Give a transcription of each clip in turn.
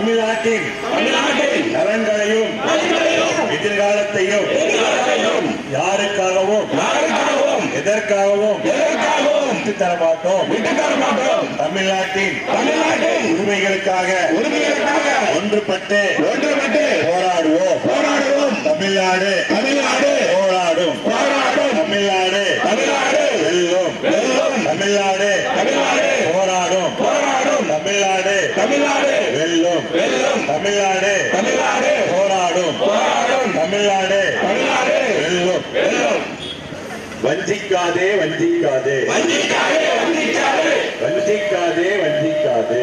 தமிழ்நாட்டின் நலன்களையும் எதிர்காலத்தையும் யாருக்காகவும் எதற்காகவும் விட்டு தரமாட்டோம். தமிழ்நாட்டின் உரிமைகளுக்காக ஒன்றுபட்டு போராடுவோம். தமிழ்நாடு போராடும். தமிழ்நாடு வெல்லும். தமிழ்நாடு போராடும். தமிழ்நாடு வெல்லும். தமிழ்நாடு போராடும். தமிழ்நாடு வெல்லும். வஞ்சிக்காதே வஞ்சிக்காதே வஞ்சிக்காதே வஞ்சிக்காதே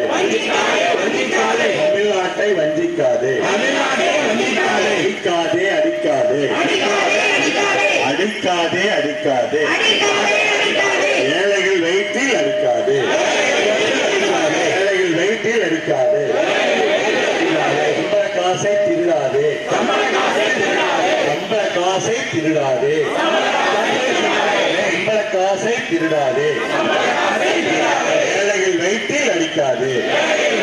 தமிழ்நாட்டை வஞ்சிக்காதே. அடிக்காதே அடிக்காதே அடிக்காதே அடிக்காதே ஏழைகள் வயிற்றில் அடிக்காதே. ஏழைகள் வயிற்றில் அடிக்காதே. சம்பள காசை திருடாதே. சம்பள காசை திருடாதே. சம்பள காசை திருடாதே. ஏழைகள் வயிற்றில் அடிக்காதே. ஏழைகள்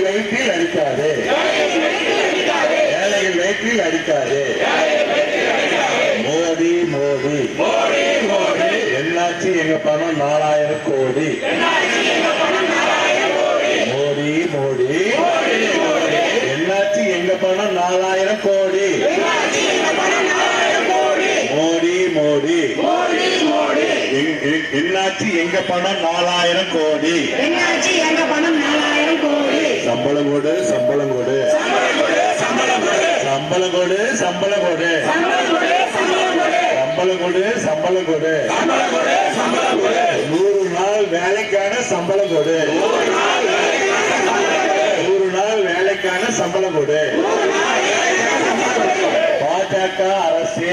வயிற்றில் அடிக்காதே. ஏழைகள் வயிற்றில் அடிக்காதே. மோடி மோடி என்னாச்சு எங்க பணம் 4000 கோடி. மோடி மோடி என்னாச்சு எங்க பணம் 4000 கோடி. மோடி மோடி என்னாச்சு எங்க பணம் 4000 கோடி. சம்பளம் கொடு சம்பளம் கொடு சம்பளம் கொடு சம்பளம் கொடு சம்பளம் கொடு சம்பளம் கொடு 100 நாள் வேலைக்கான சம்பளம் கொடு. 100 நாள் வேலைக்கான சம்பளம் கொடு. பாஜக அரசு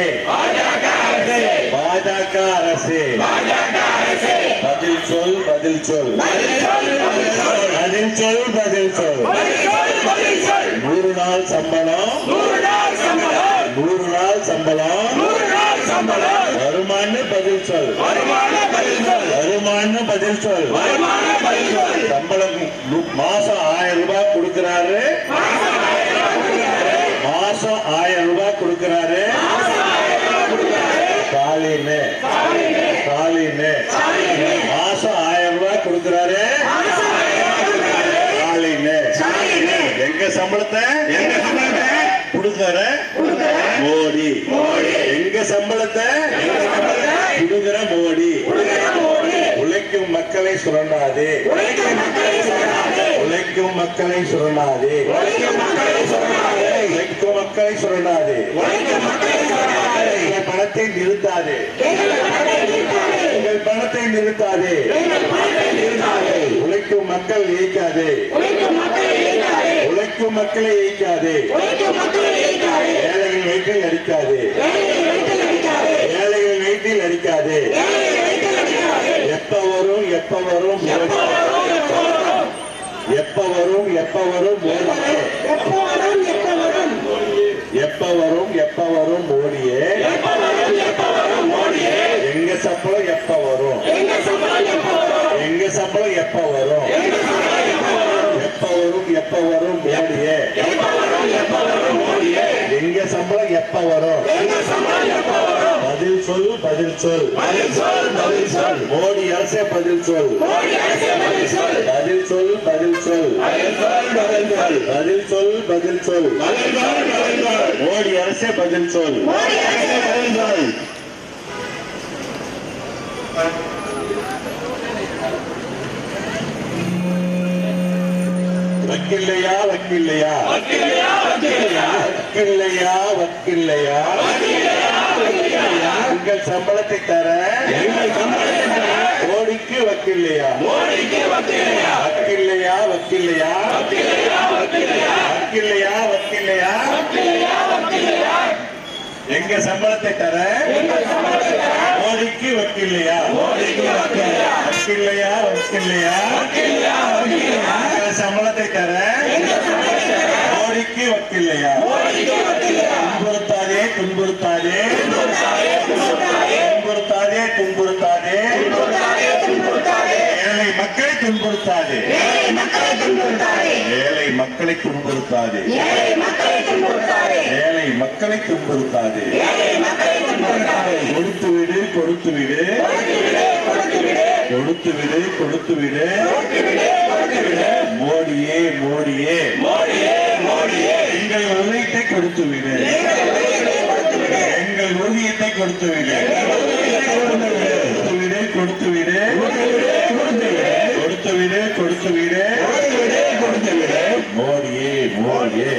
பதில் சொல் பதில் சொல் பதில் சொல் பதில் சொல் 100 நாள் சம்பளம் 100 நாள் சம்பளம் வருமானு பதில் சொல். வருமானு பதில் சொல். சம்பளம் மாசம் 1000 ரூபாய் கொடுக்கிறாரு. மாசம் 1000 ரூபாய் கொடுக்கிறாரு. ஸ்டாலின் மாசம் 1000 ரூபாய் கொடுக்கிறாரு. ஸ்டாலின் எங்க சம்பளத்தை கொடுக்கிற மோடி. எங்க சம்பளத்தை கொடுக்கிற மோடி. உழைக்கும் மக்களை சுரண்டாதே. உழைக்கும் மக்களை சுரண்டாதே. உழைக்கும் மக்களை சுரண்டாதே. உங்கள் பணத்தை நிறுத்தாதே. உங்கள் பணத்தை நிறுத்தாதே. உழைக்கும் மக்கள் இயக்காதே. உழைக்கும் மக்களை இயக்காதே. ஏழைகள் வயிற்றில் அடிக்காதே. ஏழைகள் வயிற்றில் அடிக்காதே. எப்ப வரும் எப்ப வரும் எப்ப வரும் எப்ப வரும் எப்ப வரும் எப்ப வரும் மோடியே. எங்க சம்பளம் எப்ப வரும். எங்க சம்பளம் எப்ப வரும். எப்ப வரும் எப்ப வரும் மோடியே. எங்க சம்பளம் எப்ப வரும். பதில் சொல் பதில் சொல் மோடி அரசே பதில் சொல். பதில் சொல் பதில் சொல் பதில் சொல் பதில் சொல் மோடி அரசே பதில் சொல். வக்கில்லையா வக்கில்லையா வக்கில்லையா வக்கில்லையா உங்கள் சம்பளத்தை தர மோடிக்கு வக்கில்லையா. வக்கில்லையா வக்கில்லையா வக்கில்லையா வக்கில்லையா எங்க சம்பளத்தை தர மோடிக்கு வக்கில்லையா. வக்கில்லையா வக்கில்லையா சம்பளத்தை தர மோடிக்கு வக்கில்லையா. துன்புறுத்தாதே துன்புறுத்தாதே துன்புறுத்தாதே துன்புறுத்தாதே ஏழை மக்களை துன்புறுத்தாதே. ஏழை மக்களை துன்புறுத்தாதே, ஏழை மக்களை துன்புறுத்தாதே, கொடுத்து விடு, கொடுத்து விடு, கொடுத்து விடு, கொடுத்து விடு, மோடியே மோடியே எங்கள் உதயத்தை கொடுத்து விடு, எங்கள் ஊதியத்தை கொடுத்து விடு, கொடுத்து விடு, கொடுத்து விடு, கொடுத்து விடு, கொடுத்து விடு, மோடியே மோடியே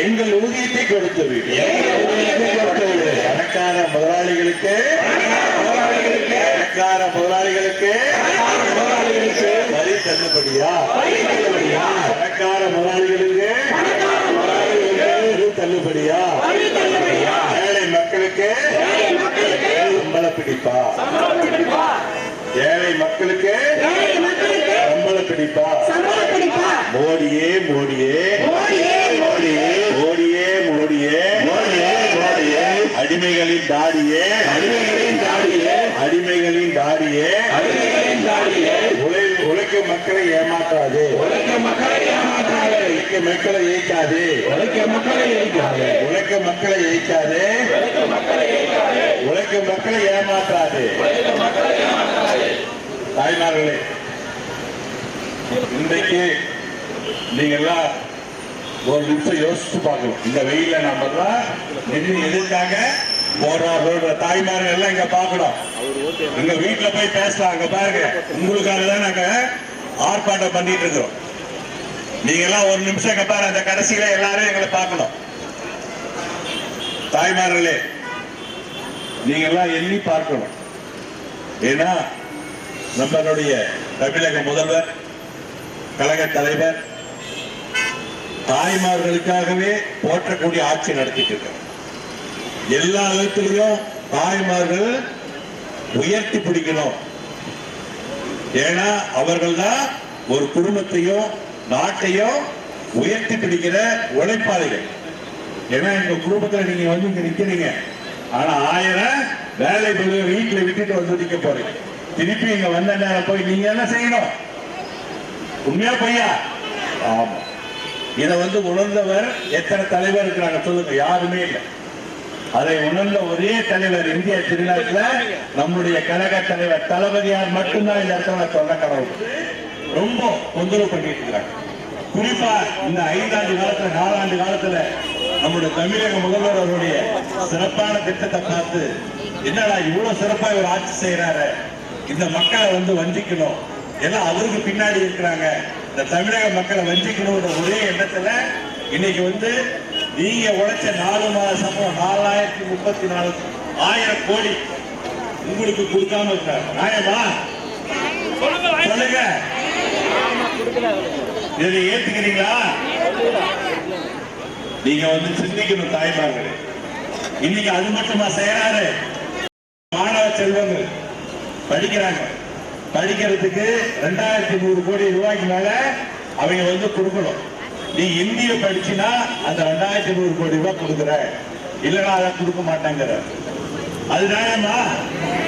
எங்கள் ஊதியத்தை கொடுத்து விடு, பணக்கார முதலாளிகளுக்கு வரி தள்ளுபடியா, பணக்கார முதலாளிகளுக்கு தள்ளுபடியா, ஏழை மக்களுக்கு சம்பள பிடிப்பா, ஏழை மக்களுக்கு சம்பள பிடிப்பா, மோடியே மோடியே மோடியே மோடியே அடிமைகளின் தாடியே அடிமைகளின் தாடியே உழைக்கும் மக்களை ஏமாற்றாது, உழைக்கும் மக்களை ஏய்க்காது, உழைக்கும் மக்களை ஏய்க்காது, உழைக்கும் மக்களை ஏமாற்றாது. தாய்மார்களே, இன்றைக்கு நீங்க எல்லாம் ஒரு நிமிஷம் யோசிச்சு பார்க்கணும். இந்த வெயில நம்ம எல்லாம் நின்று எதுக்காக போராடுற தாய்மார்கள் எல்லாம் இங்க பார்க்கணும். எங்க வீட்டுல போய் பேசலாம். அங்க பாருங்க, உங்களுக்காக தான் நாங்க ஆர்ப்பாட்டம் பண்ணிட்டு இருக்கிறோம். நீங்க எல்லாம் ஒரு நிமிஷம் இங்க பாருங்க, அந்த கடைசியில எல்லாரும் எங்களை பார்க்கணும். தாய்மார்களே, நீங்க எல்லாம் எண்ணி பார்க்கணும். ஏன்னா நம்மளுடைய தமிழக முதல்வர், கழக தலைவர் தாய்மார்களுக்காகவே போற்றக்கூடிய ஆட்சி நடத்திட்டு இருக்க. எல்லா விதத்திலையும் தாய்மார்கள் உயர்த்தி பிடிக்கணும். ஏன்னா அவர்கள் தான் ஒரு குடும்பத்தையும் நாட்டையும் உயர்த்தி பிடிக்கிற உழைப்பாளிகள். ஏன்னா எங்க குடும்பத்துல நீங்க வந்து இங்க நிக்கிறீங்க, ஆனா 1000 வேலை வீட்டுல விட்டுட்டு வந்து நிக்க போறீங்க. திருப்பி இங்க வந்த நேரம் போய் நீங்க என்ன செய்யணும்? உண்மையா பொய்யா? ஆமா. இதை வந்து உணர்ந்தவர் எத்தனை தலைவர் இருக்கிறாங்க சொல்லுங்க? யாருமே இல்லை. அதை உணர்ந்த ஒரே தலைவர் இந்திய திருநாட்டில் நம்முடைய கழக தலைவர் தளபதியார் மட்டும்தான் இந்த இடத்துல சொன்ன கடவுள். ரொம்ப தொந்தரவு பண்ணிட்டு இருக்கிறாங்க. குறிப்பா இந்த 5 ஆண்டு காலத்துல 4 ஆண்டு காலத்துல நம்முடைய தமிழக முதல்வர் அவருடைய சிறப்பான திட்டத்தை பார்த்து, என்னடா இவ்வளவு சிறப்பா இவர் ஆட்சி செய்யறாரு, இந்த மக்களை வந்து வஞ்சிக்கணும், எல்லாம் அவருக்கு பின்னாடி இருக்கிறாங்க, இந்த தமிழக மக்களை வஞ்சிக்கணும் ஒரே எண்ணத்துல இன்னைக்கு வந்து நீங்க உழைச்ச 4 மாத சம்பளம் 4034,000 கோடி உங்களுக்கு கொடுக்காம இருக்காங்க. நியாயமா? சொல்லுங்க. இதை ஏத்துக்கிறீங்களா? நீங்க வந்து சிந்திக்கணும் தாய்மார்களே. இன்னைக்கு அது மட்டுமா செய்யறாரு? மாணவ செல்வங்கள் படிக்கிறாங்க, படிக்கிறதுக்கு 2100 கோடி ரூபாய்க்கு மேல அவங்க வந்து கொடுக்கணும். நீ இந்திய படிச்சுனா அந்த 2100 கோடி ரூபாய் கொடுக்குற, இல்லைன்னா அதை கொடுக்க மாட்டாங்கிற. அது நியாயமா?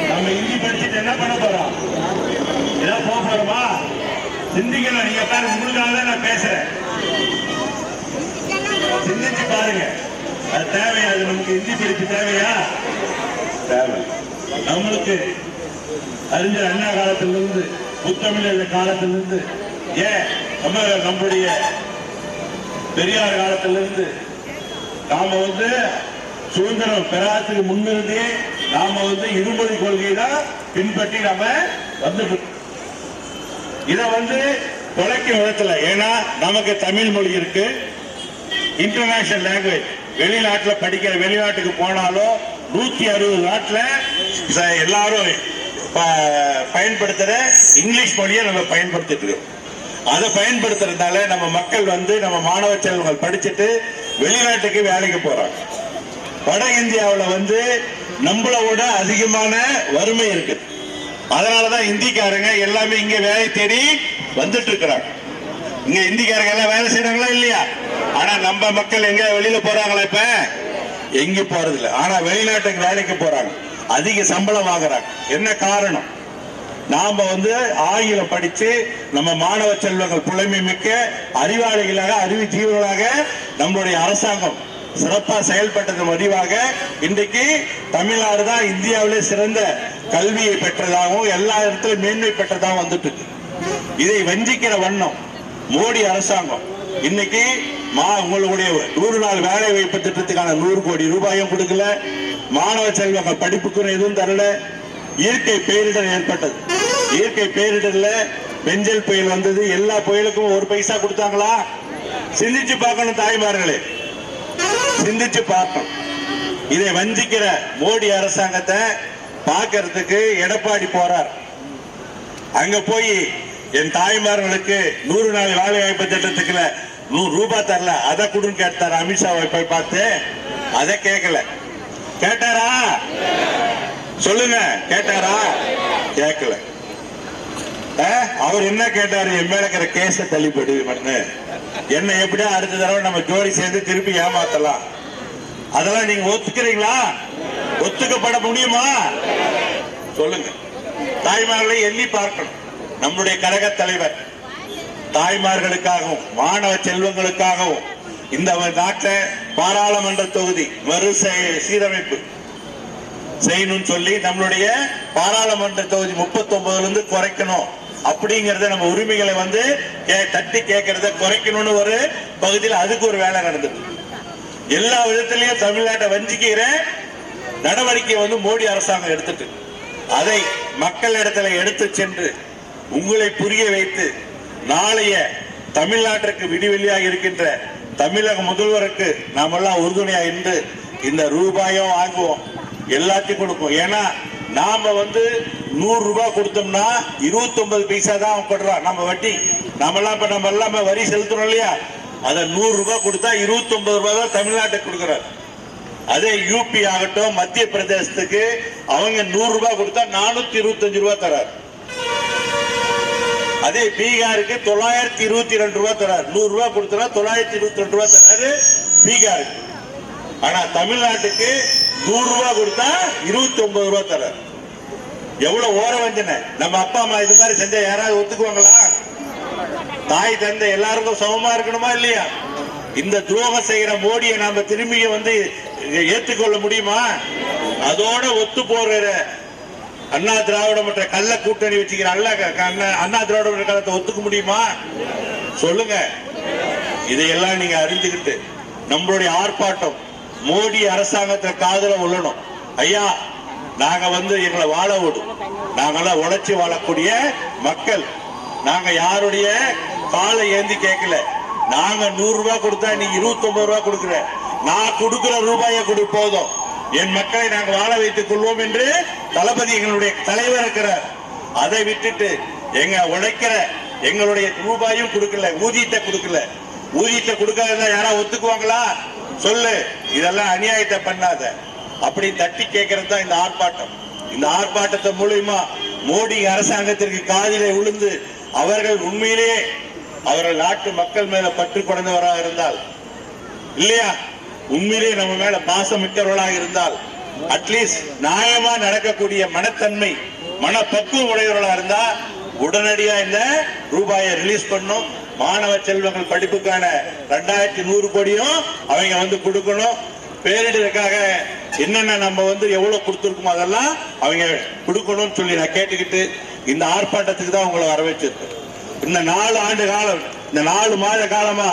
நம்ம இந்தி படிச்சுட்டு என்ன பண்ண போறோம்? ஏதாவது போக போறோமா? சிந்திக்கணும். நீங்க பாரு, உங்களுக்காக தான் நான் பேசுறேன். சிந்திச்சு பாருங்க. அது தேவையா? அது நமக்கு இந்தி படிப்பு தேவையா? தேவை. நம்மளுக்கு அறிஞர் அண்ணா காலத்திலிருந்து, முத்தமிழர் காலத்திலிருந்து, ஏன் நம்முடைய பெரியார் காலத்திலிருந்து நாம வந்து சுதந்திரம் பெறாததுக்கு முன்னிருந்தே நாம வந்து இருமொழி கொள்கையை தான் பின்பற்றி நாம வந்துட்டு. இத வந்து தொலைக்க விதத்துல, ஏன்னா நமக்கு தமிழ் மொழி இருக்கு, இன்டர்நேஷனல் லாங்குவேஜ். வெளிநாட்டுல படிக்கிற, வெளிநாட்டுக்கு போனாலும் 160 நாட்டுல எல்லாரும் பயன்படுத்துற இங்கிலீஷ் மொழியை நம்ம பயன்படுத்திட்டு இருக்கோம். அதை பயன்படுத்துறதுனால நம்ம மக்கள் வந்து, நம்ம மாணவ செல்வங்கள் படிச்சுட்டு வெளிநாட்டுக்கு வேலைக்கு போறாங்க. வட இந்தியாவில் வந்து நம்மள விட அதிகமான வறுமை இருக்கு. அதனாலதான் இந்திக்காரங்க எல்லாமே இங்க வேலை தேடி வந்துட்டு இருக்கிறாங்க. இங்க இந்திக்காரங்க எல்லாம் வேலை செய்யறாங்களா இல்லையா? ஆனா நம்ம மக்கள் எங்க வெளியில போறாங்களா? இப்ப எங்க போறது இல்லை. ஆனா வெளிநாட்டுக்கு வேலைக்கு போறாங்க, அதிக சம்பளம் வாங்குறாங்க. என்ன காரணம்? நாம ஆங்கிலம் படிச்சு நம்ம மாணவ செல்வங்கள் புலமை மிக்க அறிவாளிகளாக அறிவு ஜீவர்களாக நம்மளுடைய அரசாங்கம் சிறப்பா செயல்பட்டது முடிவாக இன்றைக்கு தமிழ்நாடு தான் இந்தியாவிலே சிறந்த கல்வியை பெற்றதாகவும் எல்லா இடத்திலும் மேன்மை பெற்றதாகவும் வந்துட்டு இருக்கு. இதை வஞ்சிக்கிற வண்ணம் மோடி அரசாங்கம் இன்னைக்கு உங்களுடைய 100 நாள் வேலை வாய்ப்பு திட்டத்துக்கான 100 கோடி ரூபாயும் கொடுக்கல, மாணவ செல்வங்கள் படிப்புக்கு எதுவும் தரல. இயற்கை பேரிடர் ஏற்பட்டது, இயற்கை பேரிடர்ல பெஞ்சல் புயல் வந்தது, எல்லா புயலுக்கும் 1 பைசா கொடுத்தாங்களா? சிந்திச்சு பார்க்கணும் தாய்மார்களே, சிந்திச்சு பார்க்கணும். இதை வஞ்சிக்கிற மோடி அரசாங்கத்தை பார்க்கறதுக்கு எடப்பாடி போறார். அங்க போய் என் தாய்மார்களுக்கு 100 நாள் வேலை வாய்ப்பு திட்டத்துக்கு 100 ரூபாய் தரல, அதை கொடுன்னு கேட்டார். அமித்ஷாவை போய் பார்த்து அதை கேட்கல. கேட்டாரா? சொல்லுங்க, கேட்டாரா? கேட்கல. அவர் என்ன கேட்டாரு? என் மேல இருக்கிற கேஸ தள்ளிப்படு, என்ன எப்படியா அடுத்த தடவை நம்ம ஜோடி சேர்ந்து திருப்பி ஏமாத்தலாம். அதெல்லாம் நீங்க ஒத்துக்கிறீங்களா? ஒத்துக்கப்பட முடியுமா? சொல்லுங்க. தாய்மார்களை எண்ணி பார்க்கணும். நம்முடைய கழக தலைவர் தாய்மார்களுக்காகவும் மாணவ செல்வங்களுக்காகவும் இந்த நாட்டில் பாராளுமன்ற தொகுதி மறு சீரமைப்பு செய்யணும்னு சொல்லி நம்மளுடைய பாராளுமன்ற தொகுதி 39 இருந்து குறைக்கணும் அப்படிங்கறத நம்ம உரிமைகளை தட்டி கேட்கறத குறைக்கணும்னு ஒரு பகுதியில் அதுக்கு ஒரு வேலை நடந்தது. எல்லா விதத்திலையும் தமிழ்நாட்டை வஞ்சிக்கிற நடவடிக்கை மோடி அரசாங்கம் எடுத்துட்டு அதை மக்களிடத்துல எடுத்து சென்று உங்களை புரிய வைத்து நாளைய தமிழ்நாட்டிற்கு விடிவெளியாக இருக்கின்ற தமிழக முதல்வருக்கு நாம் எல்லாம் உறுதுணையா இருந்து இந்த ரூபாயும் வாங்குவோம், எல்லாத்தையும் கொடுப்போம். ஏன்னா நாம 100 ரூபாய் கொடுத்தோம்னா 29 பைசா தான் அவன் கொடுறான் நம்ம வட்டி. நம்ம எல்லாம் வரி செலுத்தணும் இல்லையா? அதை 100 ரூபாய் கொடுத்தா 29 ரூபாய் தான் தமிழ்நாட்டுக்கு கொடுக்கிறார். அதே யூபி ஆகட்டும் மத்திய பிரதேசத்துக்கு அவங்க 100 ரூபாய் கொடுத்தா 425 ரூபாய் தரார். அதே பீகாருக்கு 922 ரூபாய் தரார். 100 ரூபாய் கொடுத்தா 922 ரூபாய் தராரு பீகாருக்கு. ஆனா தமிழ்நாட்டுக்கு 100 ரூபாய் கொடுத்தா 29 ரூபாய் தரார். எவ்வளவு ஓர வஞ்சனை! நம்ம அப்பா அம்மா இது மாதிரி செஞ்சா யாராவது ஒத்துக்குவாங்களா? தாய் தந்தை எல்லாருக்கும் சமமா இருக்கணுமா இல்லையா? இந்த துரோகம் செய்கிற மோடியை நாம திரும்பி ஏற்றுக்கொள்ள முடியுமா? அதோட ஒத்து போற அண்ணா திராவிட மற்ற கள்ள கூட்டணி வச்சுக்கிற அண்ணா திராவிட மற்ற கழகத்தை ஒத்துக்க முடியுமா? சொல்லுங்க. இதையெல்லாம் நீங்க அறிஞ்சுக்கிட்டு நம்மளுடைய ஆர்ப்பாட்டம் மோடி அரசாங்கத்தை காதல உள்ளணும். ஐயா, நாங்க எங்களை வாழ விடும், நாங்கெல்லாம் உழைச்சி வாழக்கூடிய மக்கள். நாங்க யாருடைய காலை ஏந்தி கேட்கல. நாங்க 100 ரூபாய் கொடுத்தா நீ 29 ரூபாய் கொடுக்கிற, நான் கொடுக்கிற ரூபாயை கொடு போதும், என் மக்களை நாங்கள் வாழ வைத்துக் கொள்வோம் என்று தளபதி எங்களுடைய தலைவர் இருக்கிறார். அதை விட்டுட்டு எங்க உழைக்கிற எங்களுடைய ரூபாயும் கொடுக்கல, ஊதியத்தை கொடுக்கல. ஊதியத்தை கொடுக்காத யாரா ஒத்துக்குவாங்களா? சொல்லு. இதெல்லாம் அநியாயத்தை பண்ணாத அப்படி தட்டி கேட்கறது தான் இந்த ஆர்ப்பாட்டம். இந்த ஆர்ப்பாட்டத்தை மூலமா மோடி அரசாங்கத்திற்கு காதிலே விழுந்து அவர்கள் உண்மையிலேயே அவர்கள் நாட்டு மக்கள் மேல பற்று கொண்டவராக இருந்தால் இல்லையா, உண்மையிலேயே நம்ம மேல பாசமிக்கவர்களாக இருந்தால், அட்லீஸ்ட் நியாயமா நடக்கக்கூடிய மனத்தன்மை மனப்பக்குவம் உடையவர்களாக இருந்தா உடனடியா இந்த ரூபாயை ரிலீஸ் பண்ணும். மாணவ செல்வங்கள் படிப்புக்கான 2100 கோடியும் அவங்க கொடுக்கணும். பேரிடருக்காக என்னென்ன நம்ம எவ்வளவு கொடுத்திருக்கோமோ அதெல்லாம் அவங்க கொடுக்கணும்னு சொல்லி நான் கேட்டுக்கிட்டு இந்த ஆர்ப்பாட்டத்துக்கு தான் உங்களை வரவேற்றிருக்கேன். இந்த 4 ஆண்டு காலம், இந்த 4 மாத காலமா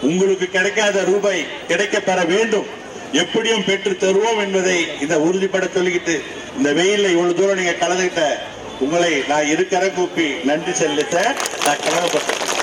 உங்களுக்கு கிடைக்காத ரூபாய் கிடைக்க பெற வேண்டும், எப்படியும் பெற்று தருவோம் என்பதை இந்த உறுதிப்பட சொல்லிக்கிட்டு இந்த வெயில்ல இவ்வளவு தூரம் நீங்க கலந்துகிட்ட உங்களை நான் இருக்கற கூப்பி நன்றி செலுத்த நான் கடமைப்பட்டேன்.